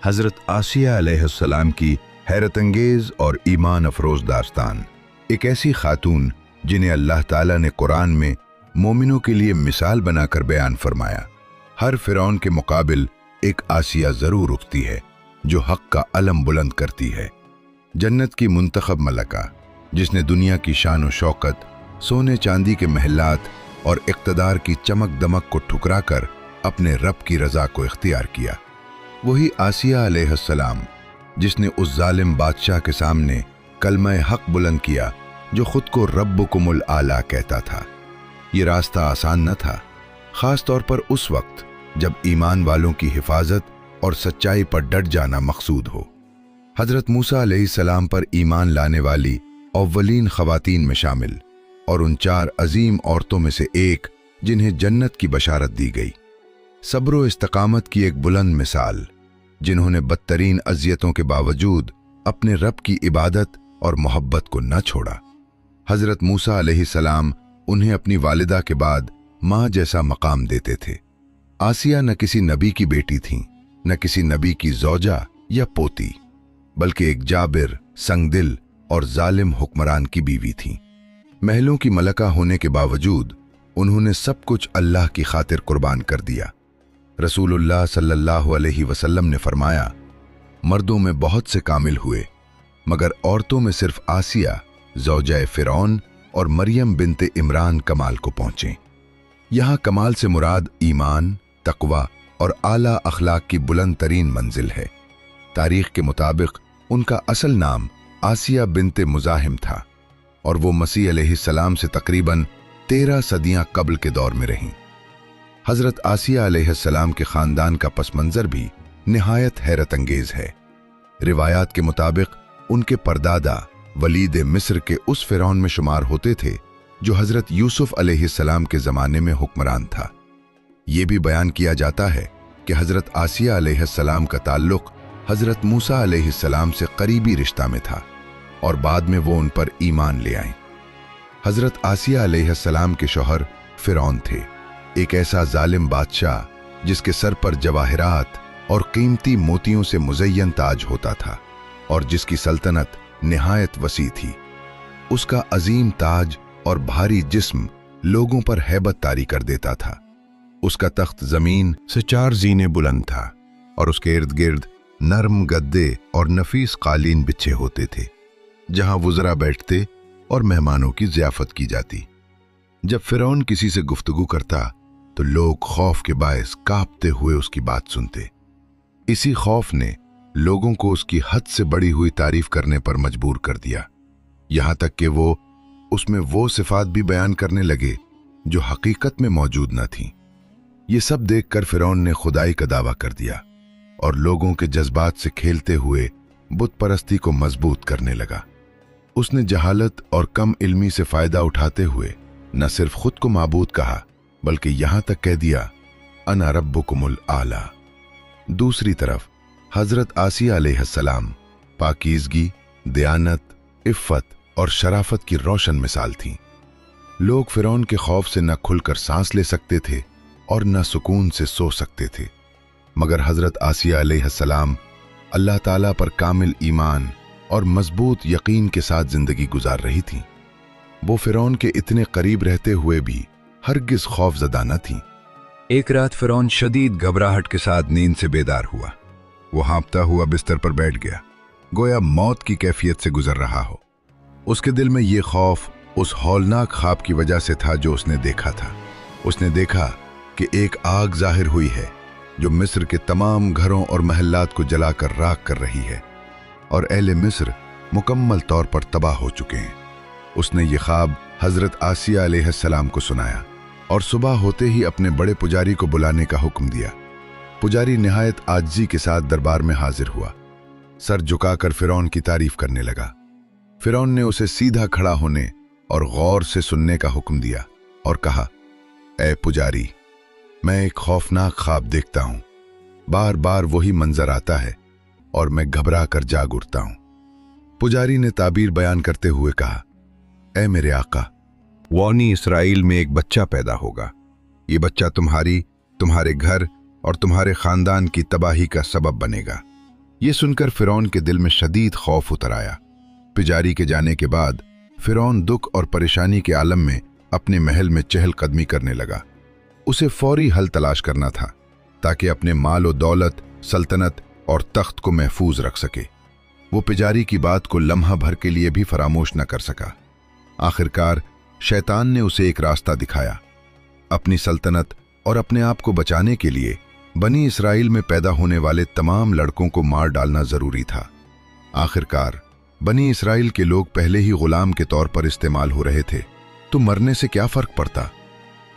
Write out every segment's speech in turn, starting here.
حضرت آسیہ علیہ السلام کی حیرت انگیز اور ایمان افروز داستان۔ ایک ایسی خاتون جنہیں اللہ تعالیٰ نے قرآن میں مومنوں کے لیے مثال بنا کر بیان فرمایا۔ ہر فرعون کے مقابل ایک آسیہ ضرور اٹھتی ہے جو حق کا علم بلند کرتی ہے۔ جنت کی منتخب ملکہ جس نے دنیا کی شان و شوکت، سونے چاندی کے محلات اور اقتدار کی چمک دمک کو ٹھکرا کر اپنے رب کی رضا کو اختیار کیا۔ وہی آسیہ علیہ السلام جس نے اس ظالم بادشاہ کے سامنے کلمہ حق بلند کیا جو خود کو ربکم الاعلیٰ کہتا تھا۔ یہ راستہ آسان نہ تھا، خاص طور پر اس وقت جب ایمان والوں کی حفاظت اور سچائی پر ڈٹ جانا مقصود ہو۔ حضرت موسیٰ علیہ السلام پر ایمان لانے والی اولین خواتین میں شامل اور ان 4 عظیم عورتوں میں سے ایک جنہیں جنت کی بشارت دی گئی، صبر و استقامت کی ایک بلند مثال، جنہوں نے بدترین اذیتوں کے باوجود اپنے رب کی عبادت اور محبت کو نہ چھوڑا۔ حضرت موسیٰ علیہ السلام انہیں اپنی والدہ کے بعد ماں جیسا مقام دیتے تھے۔ آسیہ نہ کسی نبی کی بیٹی تھیں، نہ کسی نبی کی زوجہ یا پوتی، بلکہ ایک جابر، سنگ دل اور ظالم حکمران کی بیوی تھیں۔ محلوں کی ملکہ ہونے کے باوجود انہوں نے سب کچھ اللہ کی خاطر قربان کر دیا۔ رسول اللہ صلی اللہ علیہ وسلم نے فرمایا، مردوں میں بہت سے کامل ہوئے مگر عورتوں میں صرف آسیہ زوجہ فرعون اور مریم بنت عمران کمال کو پہنچیں۔ یہاں کمال سے مراد ایمان، تقوی اور اعلیٰ اخلاق کی بلند ترین منزل ہے۔ تاریخ کے مطابق ان کا اصل نام آسیہ بنت مزاحم تھا اور وہ مسیح علیہ السلام سے تقریباً 13 صدیاں قبل کے دور میں رہیں۔ حضرت آسیہ علیہ السلام کے خاندان کا پس منظر بھی نہایت حیرت انگیز ہے۔ روایات کے مطابق ان کے پردادا ولید مصر کے اس فرعون میں شمار ہوتے تھے جو حضرت یوسف علیہ السلام کے زمانے میں حکمران تھا۔ یہ بھی بیان کیا جاتا ہے کہ حضرت آسیہ علیہ السلام کا تعلق حضرت موسیٰ علیہ السلام سے قریبی رشتہ میں تھا اور بعد میں وہ ان پر ایمان لے آئیں۔ حضرت آسیہ علیہ السلام کے شوہر فرعون تھے، ایک ایسا ظالم بادشاہ جس کے سر پر جواہرات اور قیمتی موتیوں سے مزین تاج ہوتا تھا اور جس کی سلطنت نہایت وسیع تھی۔ اس کا عظیم تاج اور بھاری جسم لوگوں پر ہیبت طاری کر دیتا تھا۔ اس کا تخت زمین سے 4 زینے بلند تھا اور اس کے ارد گرد نرم گدے اور نفیس قالین بچھے ہوتے تھے جہاں وزراء بیٹھتے اور مہمانوں کی ضیافت کی جاتی۔ جب فرعون کسی سے گفتگو کرتا تو لوگ خوف کے باعث کانپتے ہوئے اس کی بات سنتے۔ اسی خوف نے لوگوں کو اس کی حد سے بڑی ہوئی تعریف کرنے پر مجبور کر دیا، یہاں تک کہ وہ اس میں وہ صفات بھی بیان کرنے لگے جو حقیقت میں موجود نہ تھیں۔ یہ سب دیکھ کر فرعون نے خدائی کا دعویٰ کر دیا اور لوگوں کے جذبات سے کھیلتے ہوئے بت پرستی کو مضبوط کرنے لگا۔ اس نے جہالت اور کم علمی سے فائدہ اٹھاتے ہوئے نہ صرف خود کو معبود کہا بلکہ یہاں تک کہہ دیا انا ربکم الاعلیٰ۔ دوسری طرف حضرت آسیہ علیہ السلام پاکیزگی، دیانت، عفت اور شرافت کی روشن مثال تھیں۔ لوگ فرعون کے خوف سے نہ کھل کر سانس لے سکتے تھے اور نہ سکون سے سو سکتے تھے، مگر حضرت آسیہ علیہ السلام اللہ تعالیٰ پر کامل ایمان اور مضبوط یقین کے ساتھ زندگی گزار رہی تھیں۔ وہ فرعون کے اتنے قریب رہتے ہوئے بھی ہرگز خوف زدہ نہ تھیں۔ ایک رات فرعون شدید گھبراہٹ کے ساتھ نیند سے بیدار ہوا۔ وہ ہانپتا ہوا بستر پر بیٹھ گیا، گویا موت کی کیفیت سے گزر رہا ہو۔ اس کے دل میں یہ خوف اس ہولناک خواب کی وجہ سے تھا جو اس نے دیکھا تھا۔ اس نے دیکھا کہ ایک آگ ظاہر ہوئی ہے جو مصر کے تمام گھروں اور محلات کو جلا کر راکھ کر رہی ہے اور اہل مصر مکمل طور پر تباہ ہو چکے ہیں۔ اس نے یہ خواب حضرت آسیہ علیہ السلام کو سنایا اور صبح ہوتے ہی اپنے بڑے پجاری کو بلانے کا حکم دیا۔ پجاری نہایت عاجزی کے ساتھ دربار میں حاضر ہوا، سر جھکا کر فرعون کی تعریف کرنے لگا۔ فرعون نے اسے سیدھا کھڑا ہونے اور غور سے سننے کا حکم دیا اور کہا، اے پجاری، میں ایک خوفناک خواب دیکھتا ہوں، بار بار وہی منظر آتا ہے اور میں گھبرا کر جاگ اٹھتا ہوں۔ پجاری نے تعبیر بیان کرتے ہوئے کہا، اے میرے آقا، بنی اسرائیل میں ایک بچہ پیدا ہوگا۔ یہ بچہ تمہارے گھر اور تمہارے خاندان کی تباہی کا سبب بنے گا۔ ये सुनकर फिरौन के दिल में शदीद खौफ उतर आया। पिजारी के जाने के बाद फिरौन दुख और परेशानी के आलम में अपने महल में चहलकदमी करने लगा। उसे फौरी हल तलाश करना था ताकि अपने माल और दौलत, सल्तनत और तख्त को महफूज रख सके। वो पिजारी की बात को लम्हा भर के लिए भी फरामोश न कर सका। आखिरकार शैतान ने उसे एक रास्ता दिखाया। अपनी सल्तनत और अपने आप को बचाने के लिए बनी इसराइल में पैदा होने वाले तमाम लड़कों को मार डालना जरूरी था। आखिरकार बनी इसराइल के लोग पहले ही गुलाम के तौर पर इस्तेमाल हो रहे थे, तो मरने से क्या फर्क पड़ता।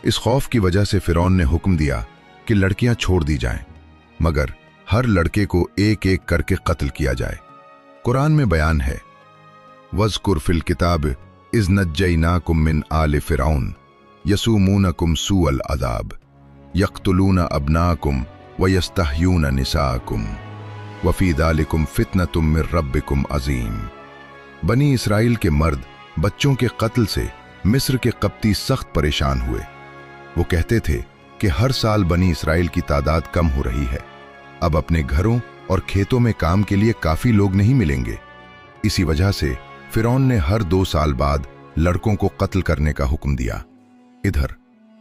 इस खौफ की वजह से फिरौन ने हुक्म दिया कि लड़कियां छोड़ दी जाएं, मगर हर लड़के को एक एक करके कत्ल किया जाए। कुरान में बयान है, वज़कुर फिल किताब इज़ नज्जयनाकुम मिन आले फिरौन यसूमूनकुम सूअल अज़ाब यक़्तुलूना अब्नाकुम व यस्तहयूना निसाकुम वफ़ी ज़ालिकुम फ़ितनतुम मिर रब्बिकुम अज़ीम। बनी इसराइल के मर्द बच्चों के कत्ल से मिस्र के कप्ती सख्त परेशान हुए। वो कहते थे कि हर साल बनी इसराइल की तादाद कम हो रही है, अब अपने घरों और खेतों में काम के लिए काफ़ी लोग नहीं मिलेंगे। इसी वजह से फिरौन ने हर 2 साल बाद लड़कों को कत्ल करने का हुक्म दिया। इधर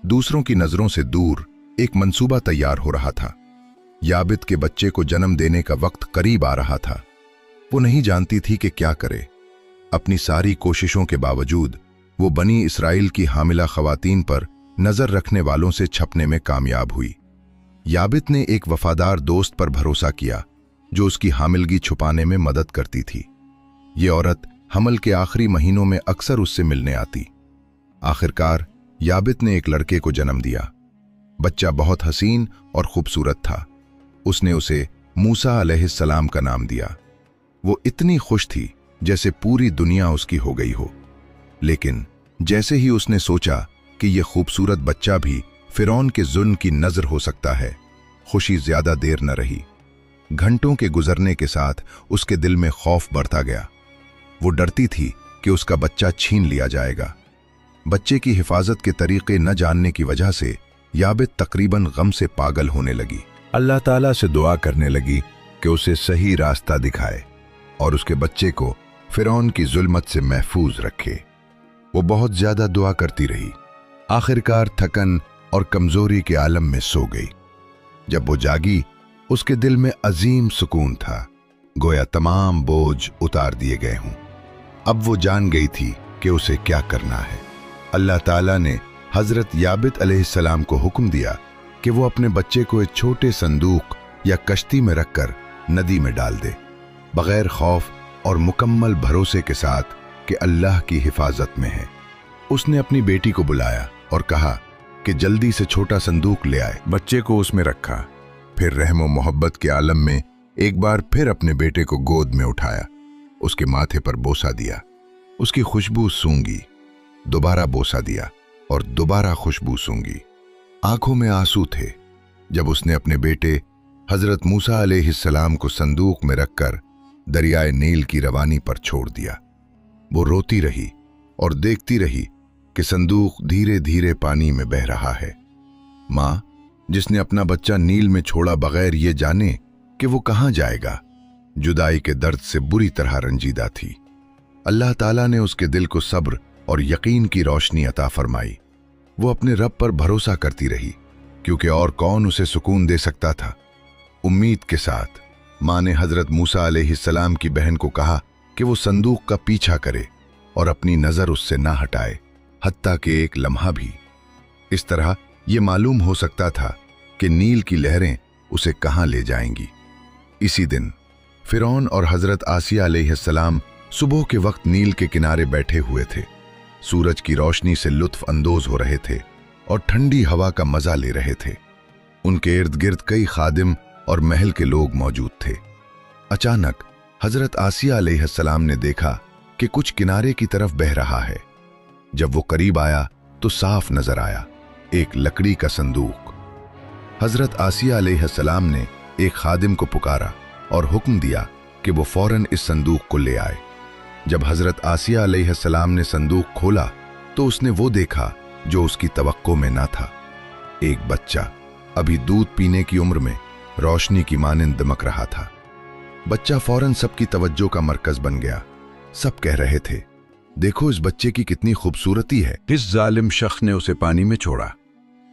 दूसरों की नज़रों से दूर एक मंसूबा तैयार हो रहा था। याबित के बच्चे को जन्म देने का वक्त करीब आ रहा था। वो नहीं जानती थी कि क्या करे। अपनी सारी कोशिशों के बावजूद वो बनी इसराइल की हामिला खवातीन पर नजर रखने वालों से छपने में कामयाब हुई। याबित ने एक वफादार दोस्त पर भरोसा किया जो उसकी हामिलगी छुपाने में मदद करती थी। ये औरत हमल के आखिरी महीनों में अक्सर उससे मिलने आती। आखिरकार याबित ने एक लड़के को जन्म दिया। बच्चा बहुत हसीन और खूबसूरत था। उसने उसे मूसा अलैहिस्सलाम का नाम दिया। वो इतनी खुश थी जैसे पूरी दुनिया उसकी हो गई हो। लेकिन जैसे ही उसने सोचा कि यह खूबसूरत बच्चा भी फिरौन के जुल्म की नजर हो सकता है, खुशी ज्यादा देर न रही। घंटों के गुजरने के साथ उसके दिल में खौफ बढ़ता गया। वो डरती थी कि उसका बच्चा छीन लिया जाएगा। बच्चे की हिफाजत के तरीके न जानने की वजह से याबित तकरीबन गम से पागल होने लगी। अल्लाह ताला से दुआ करने लगी कि उसे सही रास्ता दिखाए और उसके बच्चे को फिरौन की जुल्मत से महफूज रखे। वो बहुत ज्यादा दुआ करती रही। आखिरकार थकन और कमजोरी के आलम में सो गई। जब वो जागी, उसके दिल में अजीम सुकून था, गोया तमाम बोझ उतार दिए गए हों। अब वो जान गई थी कि उसे क्या करना है। अल्लाह ताला ने हजरत याबित अलैहिस्सलाम को हुक्म दिया कि वो अपने बच्चे को एक छोटे संदूक या कश्ती में रखकर नदी में डाल दे, बगैर खौफ और मुकम्मल भरोसे के साथ कि अल्लाह की हिफाजत में है। उसने अपनी बेटी को बुलाया और कहा कि जल्दी से छोटा संदूक ले आए। बच्चे को उसमें रखा, फिर रहम और मोहब्बत के आलम में एक बार फिर अपने बेटे को गोद में उठाया, उसके माथे पर बोसा दिया, उसकी खुशबू सूंघी, दोबारा बोसा दिया और दोबारा खुशबू सूंघी। आंखों में आंसू थे जब उसने अपने बेटे हजरत मूसा अलैहिस्सलाम को संदूक में रखकर दरियाए नील की रवानी पर छोड़ दिया। वो रोती रही और देखती रही कि संदूक धीरे धीरे पानी में बह रहा है। माँ, जिसने अपना बच्चा नील में छोड़ा बगैर ये जाने कि वो कहाँ जाएगा, जुदाई के दर्द से बुरी तरह रंजीदा थी। अल्लाह ताला ने उसके दिल को सब्र और यकीन की रोशनी अता फरमाई। वो अपने रब पर भरोसा करती रही, क्योंकि और कौन उसे सुकून दे सकता था। उम्मीद के साथ माँ ने हजरत मूसा अलैहिस्सलाम की बहन को कहा कि वो संदूक का पीछा करे और अपनी नजर उससे ना हटाए, हत्ता के एक लम्हा भी। इस तरह ये मालूम हो सकता था कि नील की लहरें उसे कहाँ ले जाएंगी। इसी दिन फिरौन और हजरत आसिया अलैहिस्सलाम सुबह के वक्त नील के किनारे बैठे हुए थे। सूरज की रोशनी से लुत्फ अंदोज हो रहे थे और ठंडी हवा का मजा ले रहे थे। उनके इर्द गिर्द कई खादिम और महल के लोग मौजूद थे। अचानक हजरत आसिया अलैहिस्सलाम ने देखा कि कुछ किनारे की तरफ बह रहा है। जब वो करीब आया तो साफ नजर आया एक लकड़ी का संदूक। हजरत आसिया अलैहिस्सलाम ने एक खादिम को पुकारा और हुक्म दिया कि वो फौरन इस संदूक को ले आए। जब हजरत आसिया अलैहिस्सलाम ने संदूक खोला तो उसने वो देखा जो उसकी तवक्को में ना था। एक बच्चा अभी दूध पीने की उम्र में रोशनी की मानिंद दमक रहा था। बच्चा फौरन सबकी तवज्जो का मरकज बन गया। सब कह रहे थे, देखो इस बच्चे की कितनी खूबसूरती है। इस जालिम शख्स ने उसे पानी में छोड़ा।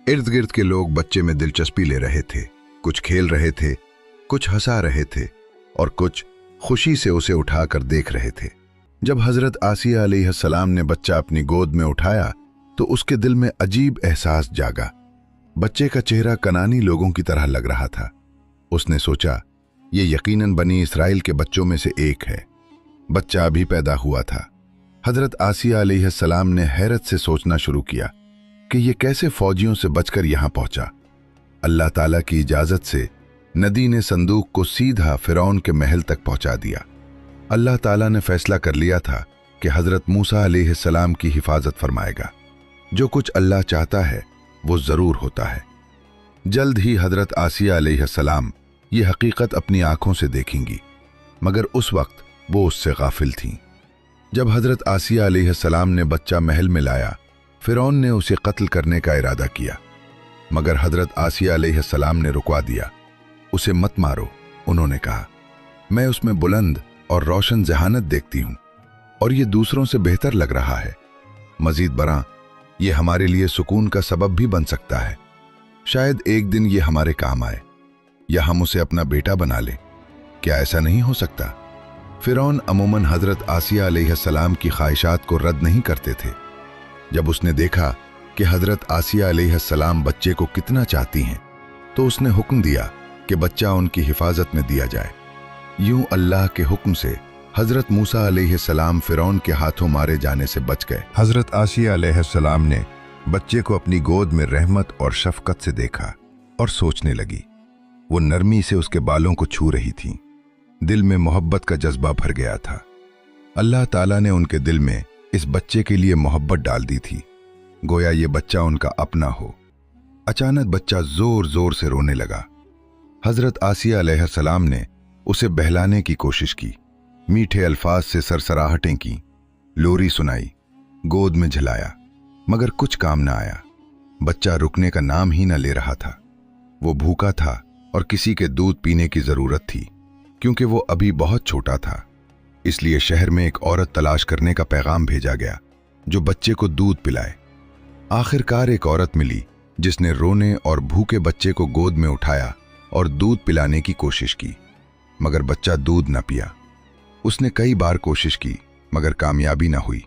इर्द गिर्द के लोग बच्चे में दिलचस्पी ले रहे थे, कुछ खेल रहे थे, कुछ हंसा रहे थे और कुछ खुशी से उसे उठाकर देख रहे थे। जब हजरत आसिया अलैहिस्सलाम ने बच्चा अपनी गोद में उठाया तो उसके दिल में अजीब एहसास जागा। बच्चे का चेहरा कनानी लोगों की तरह लग रहा था। उसने सोचा, ये यकीनन बनी इसराइल के बच्चों में से एक है। बच्चा अभी पैदा हुआ था। हजरत आसिया अलैहिस्सलाम ने हैरत से सोचना शुरू किया कि ये कैसे फौजियों से बचकर यहां पहुंचा। अल्लाह ताला की इजाजत से नदी ने संदूक को सीधा फिरौन के महल तक पहुंचा दिया। अल्लाह ताला ने फैसला कर लिया था कि हजरत मूसा अलैहिस्सलाम की हिफाजत फरमाएगा। जो कुछ अल्लाह चाहता है वो जरूर होता है। जल्द ही हजरत आसिया अलैहिस्सलाम ये हकीकत अपनी आंखों से देखेंगी, मगर उस वक्त वो उससे गाफिल थीं। जब हजरत आसिया अलैहिस्सलाम ने बच्चा महल में लाया, फिरौन ने उसे कत्ल करने का इरादा किया, मगर हजरत आसिया अलैहिस्सलाम ने रुकवा दिया। उसे मत मारो, उन्होंने कहा, मैं उसमें बुलंद और रोशन जहानत देखती हूं और ये दूसरों से बेहतर लग रहा है। मजीद बरा ये हमारे लिए सुकून का सबब भी बन सकता है। शायद एक दिन ये हमारे काम आए या हम उसे अपना बेटा बना लें। क्या ऐसा नहीं हो सकता? फिरौन अमूमन हजरत आसिया अलैहिस्सलाम की ख्वाहिशात को रद्द नहीं करते थे। जब उसने देखा कि हजरत आसिया अलैहिस्सलाम बच्चे को कितना चाहती हैं, तो उसने हुक्म दिया कि बच्चा उनकी हिफाजत में दिया जाए। यूं अल्लाह के हुक्म से हजरत मूसा अलैहिस्सलाम फिरौन के हाथों मारे जाने से बच गए। हजरत आसिया अलैहिस्सलाम ने बच्चे को अपनी गोद में रहमत और शफकत से देखा और सोचने लगी। वो नरमी से उसके बालों को छू रही थी। दिल में मोहब्बत का जज्बा भर गया था। अल्लाह ताला ने उनके दिल में इस बच्चे के लिए मोहब्बत डाल दी थी, गोया ये बच्चा उनका अपना हो। अचानक बच्चा जोर जोर से रोने लगा। हजरत आसिया अलैहिस्सलाम ने उसे बहलाने की कोशिश की, मीठे अल्फाज से सरसराहटें की, लोरी सुनाई, गोद में झिलाया, मगर कुछ काम न आया। बच्चा रुकने का नाम ही न ले रहा था। वो भूखा था और किसी के दूध पीने की जरूरत थी। क्योंकि वो अभी बहुत छोटा था, इसलिए शहर में एक औरत तलाश करने का पैगाम भेजा गया जो बच्चे को दूध पिलाए। आखिरकार एक औरत मिली जिसने रोने और भूखे बच्चे को गोद में उठाया और दूध पिलाने की कोशिश की, मगर बच्चा दूध न पिया। उसने कई बार कोशिश की, मगर कामयाबी न हुई।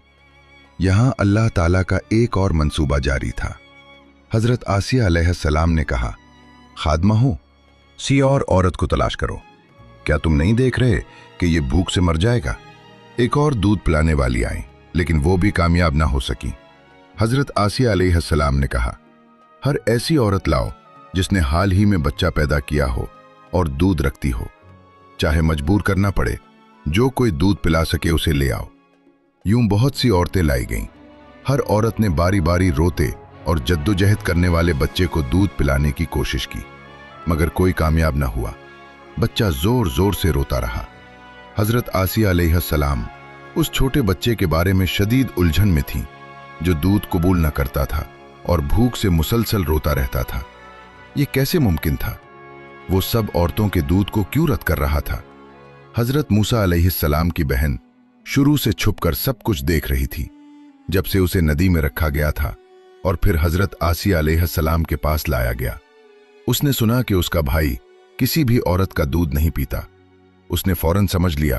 यहां अल्लाह ताला का एक और मंसूबा जारी था। हजरत आसिया अलैहिस्सलाम ने कहा, खादमा हो, सी और औरत को तलाश करो। क्या तुम नहीं देख रहे कि ये भूख से मर जाएगा? एक और दूध पिलाने वाली आई, लेकिन वो भी कामयाब ना हो सकी। हजरत आसिया अलैहिस्सलाम ने कहा, हर ऐसी औरत लाओ जिसने हाल ही में बच्चा पैदा किया हो और दूध रखती हो, चाहे मजबूर करना पड़े, जो कोई दूध पिला सके उसे ले आओ। यूं बहुत सी औरतें लाई गईं। हर औरत ने बारी बारी रोते और जद्दोजहद करने वाले बच्चे को दूध पिलाने की कोशिश की, मगर कोई कामयाब न हुआ। बच्चा जोर जोर से रोता रहा। हजरत आसिया अलैहिस्सलाम उस छोटे बच्चे के बारे में शदीद उलझन में थी, जो दूध कबूल न करता था और भूख से मुसलसल रोता रहता था। ये कैसे मुमकिन था? वो सब औरतों के दूध को क्यों रद्द कर रहा था? हजरत मूसा अलैहिस्सलाम की बहन शुरू से छुपकर सब कुछ देख रही थी, जब से उसे नदी में रखा गया था और फिर हजरत आसिया अलैहिस्सलाम के पास लाया गया। उसने सुना कि उसका भाई किसी भी औरत का दूध नहीं पीता। उसने फौरन समझ लिया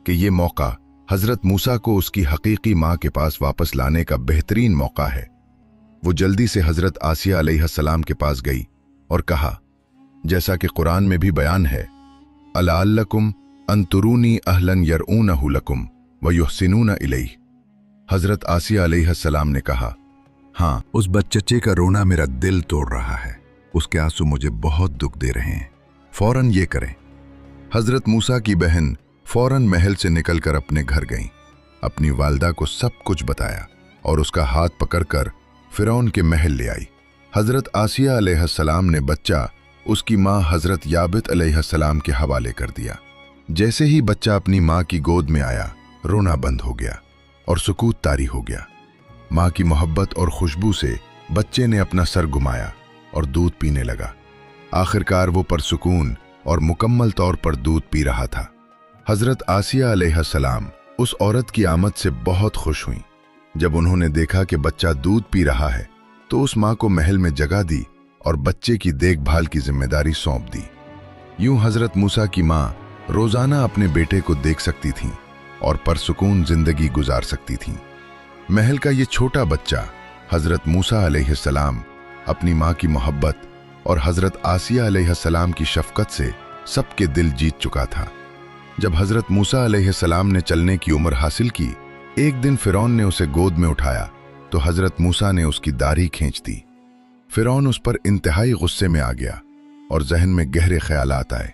कि ये मौका हजरत मूसा को उसकी हकीकी मां के पास वापस लाने का बेहतरीन मौका है। वो जल्दी से हजरत आसिया अलैहिस्सलाम के पास गई और कहा, जैसा कि कुरान में भी बयान है, अलाअल्लकुम अन तुरूनी अहलन यरऊनहु लकुम व युहसिनून इलैह। हजरत आसिया अलैहिस्सलाम ने कहा, हाँ, उस बच्चे का रोना मेरा दिल तोड़ रहा है। उसके आंसू मुझे बहुत दुख दे रहे हैं। फौरन ये करें। हजरत मूसा की बहन फौरन महल से निकलकर अपने घर गईं, अपनी वालदा को सब कुछ बताया और उसका हाथ पकड़कर फिरौन के महल ले आई। हजरत आसिया अलैहिस्सलाम ने बच्चा उसकी मां हजरत याबित अलैहिस्सलाम के हवाले कर दिया। जैसे ही बच्चा अपनी मां की गोद में आया, रोना बंद हो गया और सुकूत तारी हो गया। मां की मोहब्बत और खुशबू से बच्चे ने अपना सर घुमाया और दूध पीने लगा। आखिरकार वो परसुकून और मुकम्मल तौर पर दूध पी रहा था। हजरत आसिया अलैहिस्सलाम उस औरत की आमद से बहुत खुश हुईं। जब उन्होंने देखा कि बच्चा दूध पी रहा है तो उस माँ को महल में जगह दी और बच्चे की देखभाल की जिम्मेदारी सौंप दी। यूं हजरत मूसा की माँ रोजाना अपने बेटे को देख सकती थीं और परसुकून जिंदगी गुजार सकती थीं। महल का ये छोटा बच्चा हजरत मूसा अलैहिस्सलाम अपनी माँ की मोहब्बत और हजरत आसिया अलैहिस्सलाम की शफकत से सबके दिल जीत चुका था। जब हजरत मूसा अलैहिस्सलाम ने चलने की उम्र हासिल की, एक दिन फिरौन ने उसे गोद में उठाया तो हजरत मूसा ने उसकी दाढ़ी खींच दी। फिरौन उस पर इंतहाई गुस्से में आ गया और जहन में गहरे ख्यालात आए।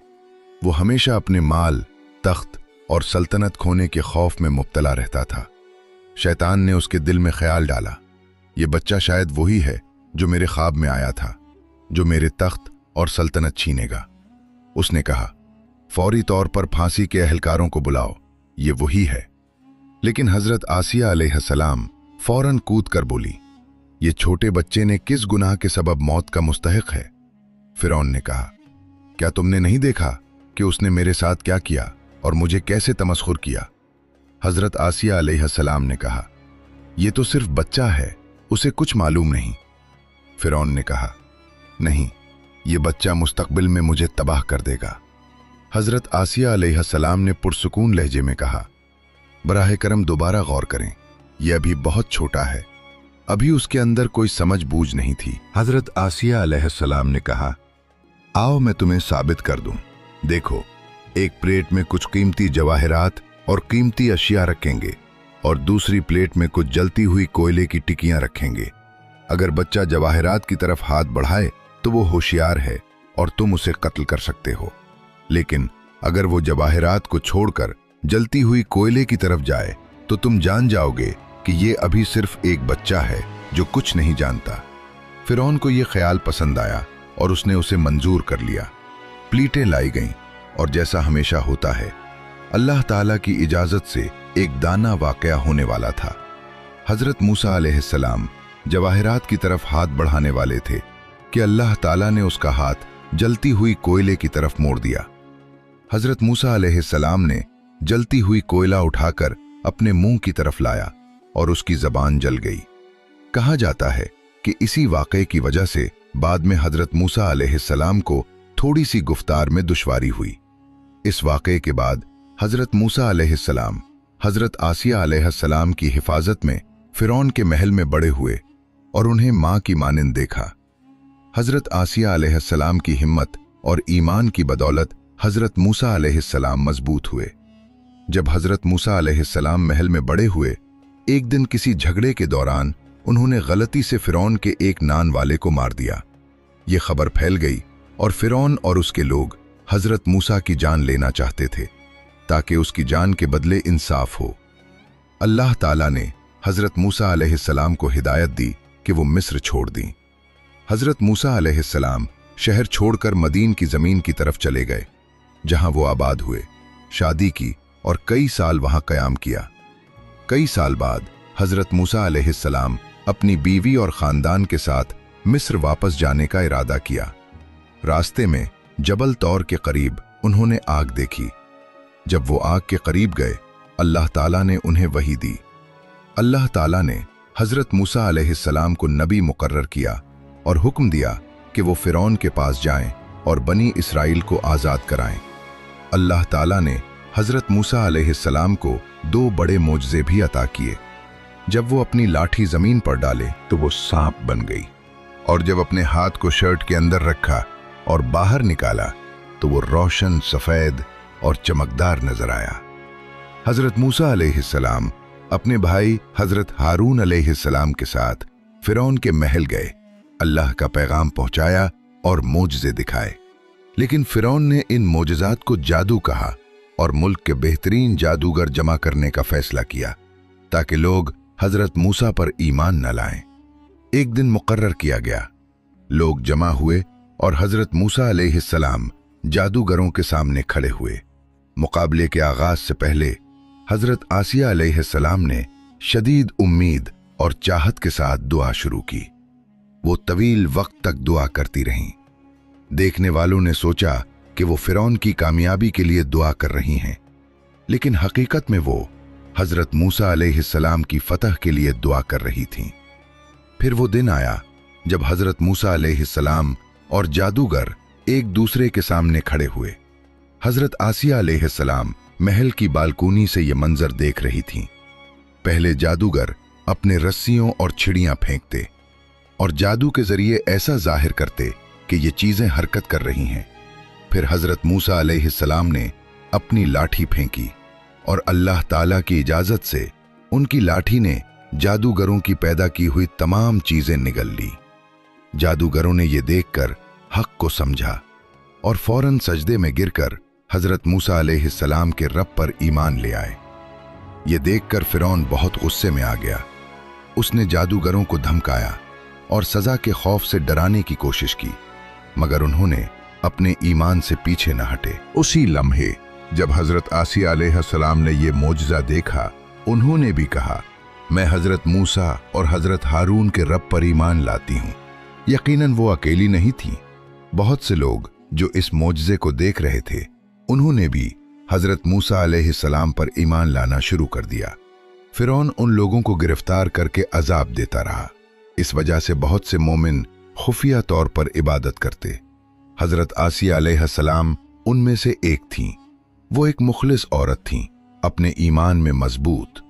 वो हमेशा अपने माल, तख्त और सल्तनत खोने के खौफ में मुब्तला रहता था। शैतान ने उसके दिल में ख्याल डाला, ये बच्चा शायद वही है जो मेरे ख्वाब में आया था, जो मेरे तख्त और सल्तनत छीनेगा। उसने कहा, फौरी तौर पर फांसी के अहलकारों को बुलाओ, ये वही है। लेकिन हजरत आसिया अलैहिस्सलाम फौरन कूद कर बोली, ये छोटे बच्चे ने किस गुनाह के सबब मौत का मुस्तहिक है? फिरौन ने कहा, क्या तुमने नहीं देखा कि उसने मेरे साथ क्या किया और मुझे कैसे तमस्खुर किया? हजरत आसिया अलैहिस्सलाम ने कहा, यह तो सिर्फ बच्चा है, उसे कुछ मालूम नहीं। फिरौन ने कहा, नहीं, ये बच्चा मुस्तकबिल में मुझे तबाह कर देगा। हजरत आसिया अलैहिस्सलाम ने पुरसुकून लहजे में कहा, बराह करम दोबारा गौर करें, यह अभी बहुत छोटा है, अभी उसके अंदर कोई समझ बूझ नहीं थी। हजरत आसिया अलैहिस्सलाम ने कहा, आओ मैं तुम्हें साबित कर दूं। देखो, एक प्लेट में कुछ कीमती जवाहरात और कीमती अशिया रखेंगे और दूसरी प्लेट में कुछ जलती हुई कोयले की टिकियां रखेंगे। अगर बच्चा जवाहरात की तरफ हाथ बढ़ाए तो वो होशियार है और तुम उसे कत्ल कर सकते हो, लेकिन अगर वो जवाहरात को छोड़कर जलती हुई कोयले की तरफ जाए तो तुम जान जाओगे कि ये अभी सिर्फ एक बच्चा है जो कुछ नहीं जानता। फिरौन को ये ख्याल पसंद आया और उसने उसे मंजूर कर लिया। प्लेटें लाई गईं और जैसा हमेशा होता है, अल्लाह ताला की इजाजत से एक दाना वाक़या होने वाला था। हजरत मूसा अलैहिस्सलाम जवाहरात की तरफ हाथ बढ़ाने वाले थे कि अल्लाह ताला ने उसका हाथ जलती हुई कोयले की तरफ मोड़ दिया। हजरत मूसा अलैहिस्सलाम ने जलती हुई कोयला उठाकर अपने मुंह की तरफ लाया और उसकी जबान जल गई। कहा जाता है कि इसी वाक़े की वजह से बाद में हजरत मूसा अलैहिस्सलाम को थोड़ी सी गुफ्तार में दुश्वारी हुई। इस वाक़े के बाद हजरत मूसा अलैहिस्सलाम हजरत आसिया अलैहिस्सलाम की हिफाजत में फिरौन के महल में बड़े हुए और उन्हें माँ की मानिंद देखा। हजरत आसिया अलैहिस्सलाम की हिम्मत और ईमान की बदौलत हजरत मूसा अलैहिस्सलाम मजबूत हुए। जब हजरत मूसा अलैहिस्सलाम महल में बड़े हुए, एक दिन किसी झगड़े के दौरान उन्होंने गलती से फिरौन के एक नान वाले को मार दिया। ये खबर फैल गई और फिरौन और उसके लोग हजरत मूसा की जान लेना चाहते थे ताकि उसकी जान के बदले इंसाफ हो। अल्लाह ताला ने हजरत मूसा अलैहिस्सलाम को हिदायत दी कि वो मिस्र छोड़ दी। हजरत मूसा अलैहिस्सलाम शहर छोड़कर मदीन की जमीन की तरफ चले गए, जहां वो आबाद हुए, शादी की और कई साल वहां कयाम किया। कई साल बाद हजरत मूसा अलैहिस्सलाम अपनी बीवी और खानदान के साथ मिस्र वापस जाने का इरादा किया। रास्ते में जबल तौर के करीब उन्होंने आग देखी। जब वो आग के करीब गए, अल्लाह ताला ने उन्हें वही दी। अल्लाह ताला ने हजरत मूसा अलैहिस्सलाम को नबी मुकर्रर किया और हुक्म दिया कि वो फिरौन के पास जाएं और बनी इस्राइल को आज़ाद कराएं। अल्लाह ताला ने हजरत मूसा अलैहिस्सलाम को 2 बड़े मोजज़े भी अता किए। जब वो अपनी लाठी जमीन पर डाले तो वो सांप बन गई, और जब अपने हाथ को शर्ट के अंदर रखा और बाहर निकाला तो वो रोशन, सफेद और चमकदार नजर आया। हजरत मूसा अलैहिस्सलाम अपने भाई हजरत हारून अलैहिस्सलाम के साथ फिरौन के महल गए, अल्लाह का पैगाम पहुंचाया और मोजज़े दिखाए। लेकिन फिरौन ने इन मोजज़ात को जादू कहा और मुल्क के बेहतरीन जादूगर जमा करने का फैसला किया ताकि लोग हजरत मूसा पर ईमान न लाएं। एक दिन मुकर्रर किया गया, लोग जमा हुए और हजरत मूसा अलैहिस्सलाम जादूगरों के सामने खड़े हुए। मुकाबले के आगाज से पहले हजरत आसिया अलैहिस्सलाम ने शदीद उम्मीद और चाहत के साथ दुआ शुरू की। वो तवील वक्त तक दुआ करती रहीं। देखने वालों ने सोचा कि वो फिरौन की कामयाबी के लिए दुआ कर रही हैं, लेकिन हकीकत में वो हजरत मूसा अलैहिस्सलाम की फतह के लिए दुआ कर रही थीं। फिर वो दिन आया जब हजरत मूसा अलैहिस्सलाम और जादूगर एक दूसरे के सामने खड़े हुए। हजरत आसिया अलैहिस्सलाम महल की बालकोनी से ये मंजर देख रही थीं। पहले जादूगर अपने रस्सियों और छिड़ियां फेंकते और जादू के जरिए ऐसा जाहिर करते कि ये चीजें हरकत कर रही हैं। फिर हजरत मूसा अलैहिस्सलाम ने अपनी लाठी फेंकी और अल्लाह ताला की इजाजत से उनकी लाठी ने जादूगरों की पैदा की हुई तमाम चीजें निगल ली। जादूगरों ने यह देखकर हक को समझा और फौरन सजदे में गिरकर हजरत मूसा अलैहिस्सलाम के रब पर ईमान ले आए। ये देखकर फिरौन बहुत गुस्से में आ गया। उसने जादूगरों को धमकाया और सजा के खौफ से डराने की कोशिश की, मगर उन्होंने अपने ईमान से पीछे न हटे। उसी लम्हे जब हजरत आसिया अलैहिस्सलाम ने यह मोजज़ा देखा, उन्होंने भी कहा, मैं हजरत मूसा और हजरत हारून के रब पर ईमान लाती हूँ। यकीनन वो अकेली नहीं थी। बहुत से लोग जो इस मोजज़े को देख रहे थे, उन्होंने भी हजरत मूसा अलैहिस्सलाम पर ईमान लाना शुरू कर दिया। फिरौन उन लोगों को गिरफ्तार करके अजाब देता रहा। इस वजह से बहुत से मोमिन खुफिया तौर पर इबादत करते। हजरत आसिया अलैहिस्सलाम उनमें से एक थीं। वो एक मुखलिस औरत थीं, अपने ईमान में मजबूत।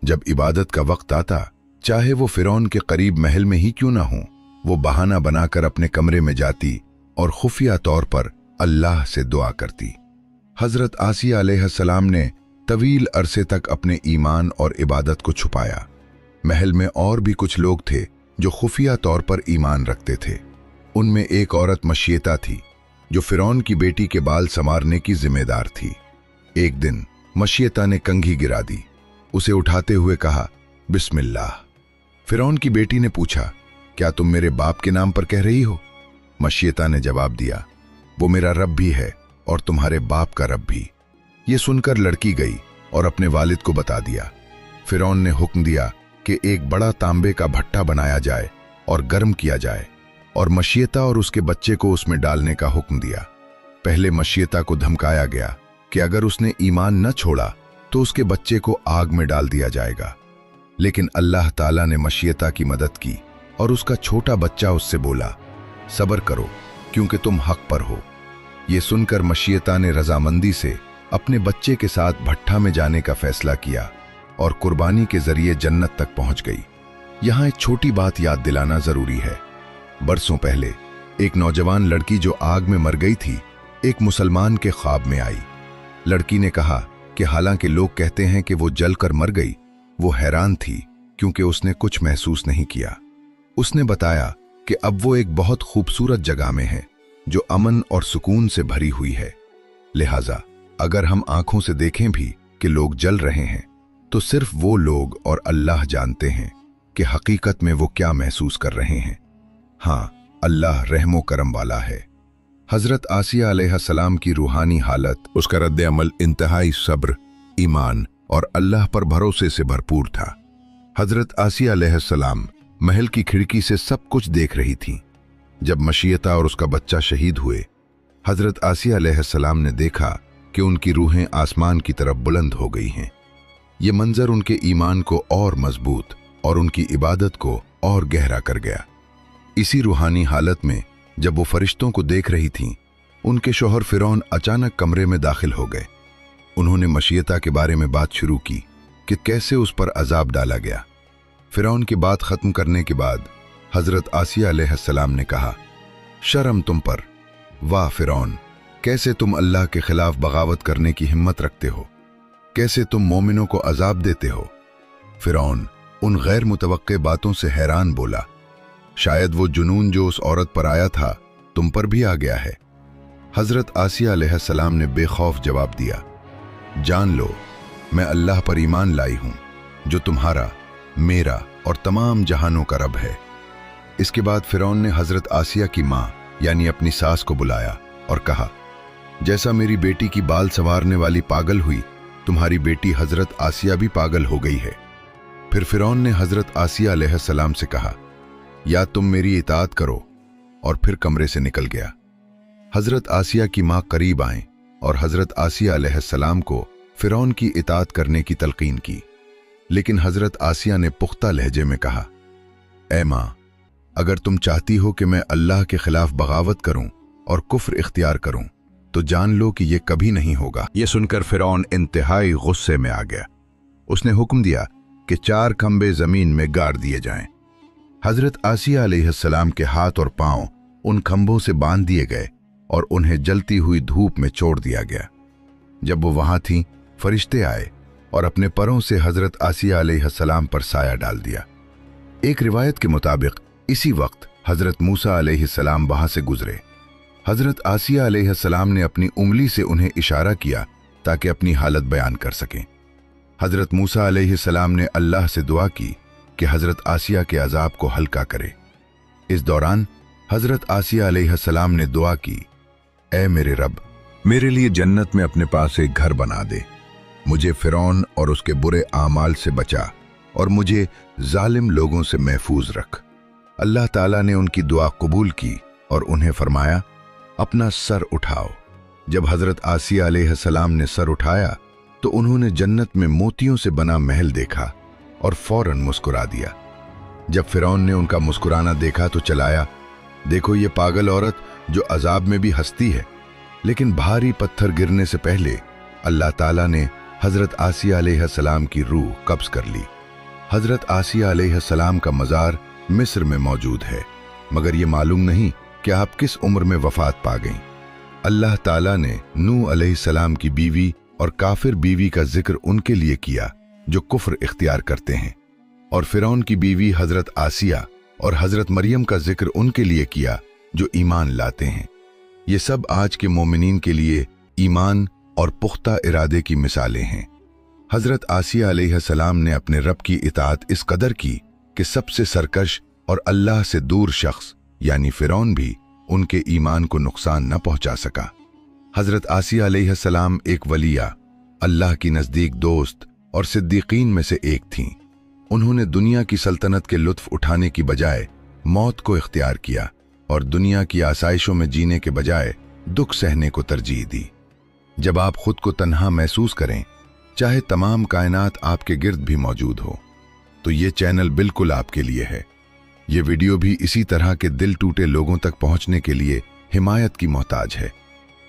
जब इबादत का वक्त आता, चाहे वो फिरौन के करीब महल में ही क्यों ना हो, वो बहाना बनाकर अपने कमरे में जाती और खुफिया तौर पर अल्लाह से दुआ करती। हजरत आसिया अलैहिस्सलाम ने तवील अरसे तक अपने ईमान और इबादत को छुपाया। महल में और भी कुछ लोग थे जो खुफिया तौर पर ईमान रखते थे। उनमें एक औरत मशीयता थी जो फिरौन की बेटी के बाल संवारने की जिम्मेदार थी। एक दिन मशीयता ने कंघी गिरा दी। उसे उठाते हुए कहा, बिस्मिल्लाह। फिरौन की बेटी ने पूछा, क्या तुम मेरे बाप के नाम पर कह रही हो? मशीयता ने जवाब दिया, वो मेरा रब भी है और तुम्हारे बाप का रब भी। ये सुनकर लड़की गई और अपने वालिद को बता दिया। फिरौन ने हुक्म दिया कि एक बड़ा तांबे का भट्टा बनाया जाए और गर्म किया जाए और मशीयता और उसके बच्चे को उसमें डालने का हुक्म दिया। पहले मशीयता को धमकाया गया कि अगर उसने ईमान न छोड़ा तो उसके बच्चे को आग में डाल दिया जाएगा, लेकिन अल्लाह ताला ने मशीयता की मदद की और उसका छोटा बच्चा उससे बोला, सब्र करो क्योंकि तुम हक पर हो। ये सुनकर मशीयता ने रजामंदी से अपने बच्चे के साथ भट्ठा में जाने का फैसला किया और कुर्बानी के जरिए जन्नत तक पहुंच गई। यहां एक छोटी बात याद दिलाना जरूरी है। बरसों पहले एक नौजवान लड़की जो आग में मर गई थी, एक मुसलमान के ख्वाब में आई। लड़की ने कहा कि हालांकि लोग कहते हैं कि वो जलकर मर गई, वो हैरान थी क्योंकि उसने कुछ महसूस नहीं किया। उसने बताया कि अब वो एक बहुत खूबसूरत जगह में है जो अमन और सुकून से भरी हुई है। लिहाजा अगर हम आंखों से देखें भी कि लोग जल रहे हैं, तो सिर्फ वो लोग और अल्लाह जानते हैं कि हकीकत में वो क्या महसूस कर रहे हैं। हाँ, अल्लाह रहमो करम वाला है। हजरत आसिया अलैहिस्सलाम की रूहानी हालत, उसका रद्द अमल इंतहाई सब्र, ईमान और अल्लाह पर भरोसे से भरपूर था। हजरत आसिया अलैहिस्सलाम महल की खिड़की से सब कुछ देख रही थी। जब मशीयता और उसका बच्चा शहीद हुए, हजरत आसिया अलैहिस्सलाम ने देखा कि उनकी रूहें आसमान की तरफ बुलंद हो गई हैं। ये मंजर उनके ईमान को और मजबूत और उनकी इबादत को और गहरा कर गया। इसी रूहानी हालत में जब वो फरिश्तों को देख रही थीं, उनके शौहर फिरौन अचानक कमरे में दाखिल हो गए। उन्होंने मशीयता के बारे में बात शुरू की कि कैसे उस पर अजाब डाला गया। फिरौन की बात खत्म करने के बाद हजरत आसिया अलैहिस्सलाम ने कहा, शर्म तुम पर। वाह फिरौन, कैसे तुम अल्लाह के खिलाफ बगावत करने की हिम्मत रखते हो? कैसे तुम मोमिनों को अजाब देते हो? फिरौन उन गैर मुतवक्के बातों से हैरान बोला, शायद वो जुनून जो उस औरत पर आया था तुम पर भी आ गया है। हजरत आसिया अलैहिस्सलाम ने बेखौफ जवाब दिया, जान लो मैं अल्लाह पर ईमान लाई हूं जो तुम्हारा, मेरा और तमाम जहानों का रब है। इसके बाद फिरौन ने हजरत आसिया की माँ यानी अपनी सास को बुलाया और कहा, जैसा मेरी बेटी की बाल संवारने वाली पागल हुई, तुम्हारी बेटी हजरत आसिया भी पागल हो गई है। फिर फिरौन ने हजरत आसिया अलैहिस्सलाम से कहा, या तुम मेरी इताअत करो, और फिर कमरे से निकल गया। हजरत आसिया की माँ करीब आए और हजरत आसिया अलैहिस्सलाम को फिरौन की इताअत करने की तलकीन की, लेकिन हजरत आसिया ने पुख्ता लहजे में कहा, ऐ माँ, अगर तुम चाहती हो कि मैं अल्लाह के खिलाफ बगावत करूं और कुफ्र इख्तियार करूं तो जान लो कि यह कभी नहीं होगा। यह सुनकर फिरौन इंतहाई गुस्से में आ गया। उसने हुक्म दिया कि 4 खंबे जमीन में गाड़ दिए जाएं। हजरत आसिया अलैहिस्सलाम के हाथ और पांव उन खंभों से बांध दिए गए और उन्हें जलती हुई धूप में छोड़ दिया गया। जब वो वहां थीं, फरिश्ते आए और अपने परों से हजरत आसिया अलैहिस्सलाम पर साया डाल दिया। एक रिवायत के मुताबिक इसी वक्त हजरत मूसा अलैहिस्सलाम वहां से गुजरे। हजरत आसिया अलैहिस्सलाम ने अपनी उंगली से उन्हें इशारा किया ताकि अपनी हालत बयान कर सकें। हजरत मूसा अलैहिस्सलाम ने अल्लाह से दुआ की कि हजरत आसिया के अजाब को हल्का करे। इस दौरान हजरत आसिया अलैहिस्सलाम ने दुआ की, ऐ मेरे रब, मेरे लिए जन्नत में अपने पास एक घर बना दे, मुझे फिरौन और उसके बुरे आमाल से बचा और मुझे जालिम लोगों से महफूज रख। अल्लाह ताला ने उनकी दुआ कबूल की और उन्हें फरमाया, अपना सर उठाओ। जब हजरत आसिया अलैहिस्सलाम ने सर उठाया तो उन्होंने जन्नत में मोतियों से बना महल देखा और फौरन मुस्कुरा दिया। जब फिरौन ने उनका मुस्कुराना देखा तो चलाया, देखो ये पागल औरत जो अजाब में भी हंसती है। लेकिन भारी पत्थर गिरने से पहले अल्लाह ताला ने हजरत आसिया अलैहिस्सलाम की रूह कब्ज कर ली। हजरत आसिया अलैहिस्सलाम का मज़ार मिस्र में मौजूद है, मगर ये मालूम नहीं कि आप किस उम्र में वफात पा गईं। अल्लाह ताला ने नूह अलैहिस्सलाम की बीवी और काफिर बीवी का जिक्र उनके लिए किया जो कुफ्र इख्तियार करते हैं, और फिरौन की बीवी हजरत आसिया और हजरत मरियम का जिक्र उनके लिए किया जो ईमान लाते हैं। ये सब आज के मोमिनीन के लिए ईमान और पुख्ता इरादे की मिसालें हैं। हजरत आसिया अलैहिस्सलाम ने अपने रब की इताअत इस कदर की कि सबसे सरकश और अल्लाह से दूर शख्स यानी फिरौन भी उनके ईमान को नुकसान न पहुंचा सका। हजरत आसिया अलैहिस्सलाम एक वलिया, अल्लाह की नज़दीक दोस्त और सिद्दीकीन में से एक थीं। उन्होंने दुनिया की सल्तनत के लुत्फ उठाने की बजाय मौत को इख्तियार किया और दुनिया की आसाइशों में जीने के बजाय दुख सहने को तरजीह दी। जब आप खुद को तन्हा महसूस करें, चाहे तमाम कायनात आपके गिर्द भी मौजूद हो, तो ये चैनल बिल्कुल आपके लिए है। ये वीडियो भी इसी तरह के दिल टूटे लोगों तक पहुंचने के लिए हिमायत की मोहताज है,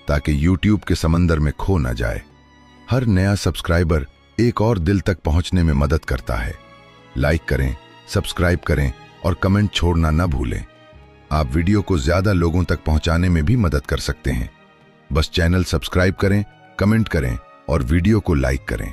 ताकि यूट्यूब के समंदर में खो न जाए। हर नया सब्सक्राइबर एक और दिल तक पहुंचने में मदद करता है। लाइक करें, सब्सक्राइब करें और कमेंट छोड़ना न भूलें। आप वीडियो को ज्यादा लोगों तक पहुंचाने में भी मदद कर सकते हैं। बस चैनल सब्सक्राइब करें, कमेंट करें और वीडियो को लाइक करें।